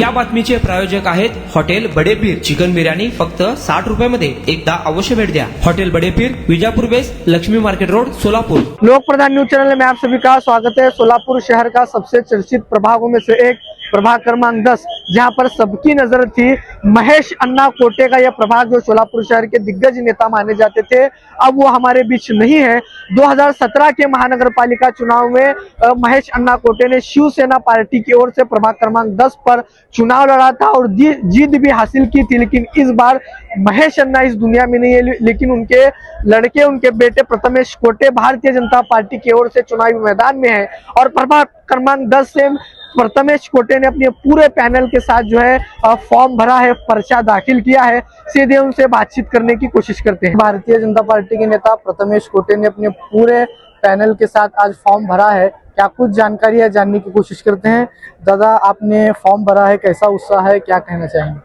या बातमीचे प्रायोजक आहेत हॉटेल बडेपीर। चिकन बिर्याणी फक्त 60 रुपये मध्ये। एकदा अवश्य भेट द्या। Hotel Badepir, Vijapur west, Laxmi market road, Solapur. Lok Pradhan news channel में आप सभी का स्वागत है। सोलापुर शहर का सबसे चर्चित प्रभागों में से एक प्रभाग क्रमांक 10, जहां पर सबकी नजर थी महेश अन्ना कोटे का। यह प्रभाग जो सोलापुर शहर के दिग्गज नेता माने जाते थे, अब वो हमारे बीच नहीं है। 2017 के महानगर पालिका चुनाव में महेश अन्ना कोटे ने शिवसेना पार्टी की ओर से प्रभाग क्रमांक 10 पर चुनाव लड़ा था और जीत भी हासिल की थी। लेकिन इस बार महेश अन्ना इस दुनिया में नहीं है, लेकिन उनके लड़के, उनके बेटे प्रथमेश कोटे भारतीय जनता पार्टी की ओर से चुनावी मैदान में है। और प्रभाग क्रमांक 10 से प्रथमेश कोटे ने अपने पूरे पैनल के साथ जो है फॉर्म भरा है, पर्चा दाखिल किया है। सीधे उनसे बातचीत करने की कोशिश करते हैं। भारतीय जनता पार्टी के नेता प्रथमेश कोटे ने अपने पूरे पैनल के साथ आज फॉर्म भरा है। क्या कुछ जानकारी है, जानने की कोशिश करते हैं। दादा, आपने फॉर्म भरा है, कैसा उत्साह है, क्या कहना चाहेंगे?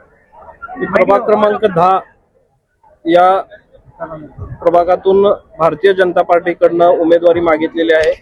प्रभाग क्रमांक 10 या प्रभागातून भारतीय जनता पार्टीकडनं उमेदवारी मागितलेली आहे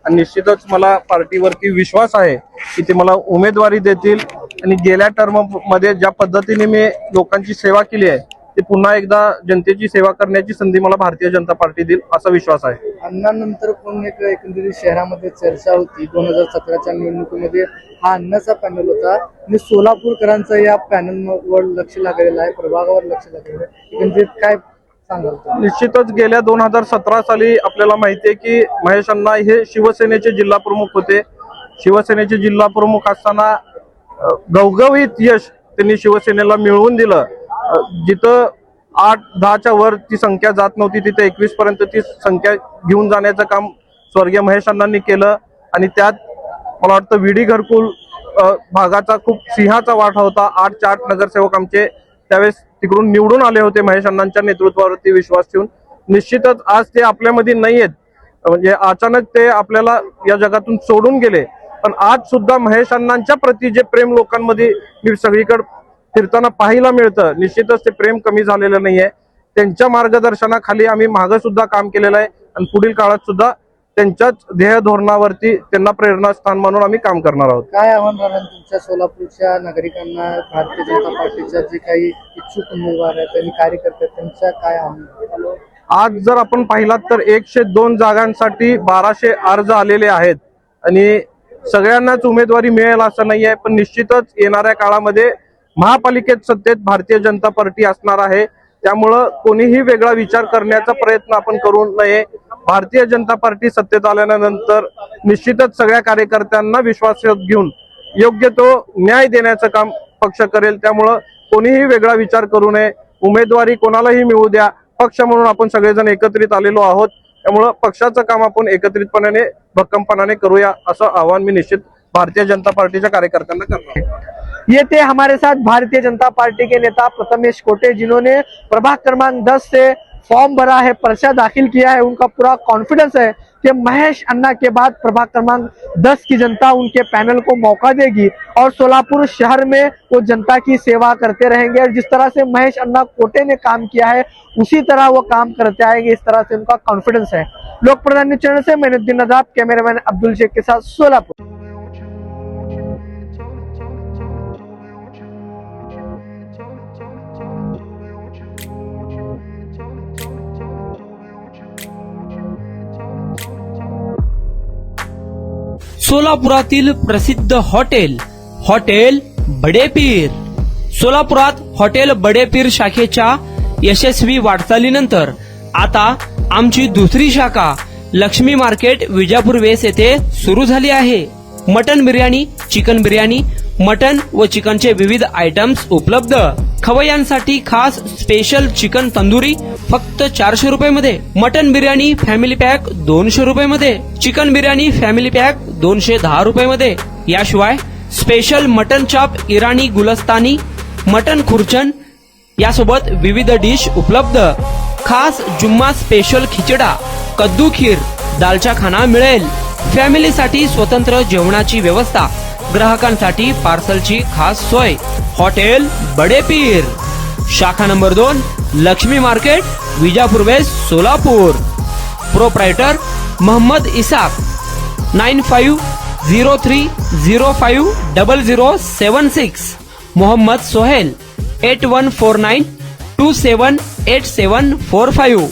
आणि निश्चितच मला पार्टीवरती विश्वास आहे की ते मला उमेदवारी देतील आणि गेल्या टर्म मध्ये ज्या पद्धतीने मी लोकांची सेवा केली आहे ते पुन्हा एकदा जनतेची सेवा करण्याची संधी मला भारतीय जनता पार्टी देईल असा विश्वास आहे। अण्णांनंतर कोण एक एकंदरीत शहरामध्ये चर्चा होती 2017च्या निवडणुकीमध्ये हा अण्णाचा पॅनल होता आणि सोलापूरकरांचं या पॅनलवर लक्ष लागलेलं आहे, प्रभागावर लक्ष लागलेलं आहे। एकंदरीत काय सांगाल? निश्चितच गेल्या 2017 साली आपल्याला माहिती आहे की महेश अण्णा हे शिवसेनेचे जिल्हा प्रमुख होते। शिवसेनेचे जिल्हा प्रमुख असताना घवघवीत यश त्यांनी शिवसेनेला मिळवून दिलं। जिथं 8-10च्या वर ती संख्या जात नव्हती, तिथे 21 पर्यंत ती संख्या घेऊन जाण्याचं काम स्वर्गीय महेश अण्णांनी केलं। आणि त्यात मला वाटतं विडी घरकुल भागाचा खूप सिंहाचा वाटा होता। 8 नगरसेवक आमचे त्यावेळेस तिकडून निवडून आले होते महेश अण्णांच्या नेतृत्वावरती विश्वास ठेवून। निश्चितच आज ते आपल्यामध्ये नाहीयेत, म्हणजे अचानक ते आपल्याला या जगातून सोडून गेले। पण आज सुद्धा महेश अण्णांच्या प्रती जे प्रेम लोकांमध्ये मी सगळीकडे फिरताना पाहायला मिळतं, निश्चितच ते प्रेम कमी झालेलं नाहीये। त्यांच्या मार्गदर्शनाखाली आम्ही मागे सुद्धा काम केलेलं आहे आणि पुढील काळात सुद्धा त्यांच्याच ध्येय धोरणावरती त्यांना प्रेरणास्थान म्हणून आम्ही काम करणार आहोत। काय आव्हान राहणार तुमच्या सोलापूरच्या नागरिकांना, भारतीय जनता पार्टीच्या जे काही इच्छुक उमेदवार आहेत आणि कार्यकर्ते आहेत, त्यांच्या काय आव्हान? आज जर आपण पाहिलात तर 102 जागांसाठी 1200 अर्ज आलेले आहेत आणि सगळ्यांनाच उमेदवारी मिळेल असं नाही आहे। पण निश्चितच येणाऱ्या काळामध्ये महापालिकेत सत्तेत भारतीय जनता पार्टी असणार आहे, त्यामुळं कोणीही वेगळा विचार करण्याचा प्रयत्न आपण करू नये। भारतीय जनता पार्टी सत्तेत आल्यानंतर निश्चितच सगळ्या कार्यकर्त्यांना विश्वासात घेऊन योग्य तो न्याय देण्याचं काम पक्ष करेल, त्यामुळं कोणीही वेगळा विचार करू नये। उमेदवारी कोणालाही मिळू द्या, पक्ष म्हणून आपण सगळेजण एकत्रित आलेलो आहोत, त्यामुळं पक्षाचं काम आपण एकत्रितपणे भक्कमपणाने करूया असं आवाहन मी निश्चित भारतीय जनता पार्टीच्या कार्यकर्त्यांना करणार। ये थे हमारे साथ भारतीय जनता पार्टी के नेता प्रथमेश कोटे, जिन्होंने प्रभाग क्रमांक 10 से फॉर्म भरा है, पर्चा दाखिल किया है। उनका पूरा कॉन्फिडेंस है कि महेश अन्ना के बाद प्रभाग क्रमांक 10 की जनता उनके पैनल को मौका देगी और सोलापुर शहर में वो जनता की सेवा करते रहेंगे। और जिस तरह से महेश अन्ना कोटे ने काम किया है उसी तरह वो काम करते आएंगे, इस तरह से उनका कॉन्फिडेंस है। लोक प्रधान न्यूज चैनल से मैनुद्दीन नदाब, कैमरामैन अब्दुल शेख के साथ, सोलापुर। सोलापुरातील प्रसिद्ध हॉटेल बडेपीर। सोलापुरात हॉटेल बडेपीर शाखेच्या यशस्वी वाटचालीनंतर आता आमची दुसरी शाखा लक्ष्मी मार्केट, विजापूर वेस्ट येथे सुरू झाली आहे। Mutton biryani, chicken biryani, mutton व चिकनचे विविध आयटम्स उपलब्ध। खवय्यांसाठी खास स्पेशल चिकन तंदुरी फक्त 400 रुपये मध्ये। मटन बिर्याणी फॅमिली पॅक 200 रुपये मध्ये। चिकन बिर्याणी फॅमिली पॅक 210 रुपये मध्ये। याशिवाय स्पेशल मटन चाप, इराणी गुलस्तानी, मटन खुर्चन यासोबत विविध डिश उपलब्ध। खास जुम्मा स्पेशल खिचडा, कद्दू खीर, दालचा खाना मिळेल। फॅमिलीसाठी स्वतंत्र जेवणाची व्यवस्था, ग्राहकांसाठी पार्सलची खास सोय। हॉटेल बडेपीर, शाखा number 2, Lakshmi market, Vijapur west, Solapur. Proprietor Mohammad Isaq, 9503050076। Mohammad Sohel 8149278745.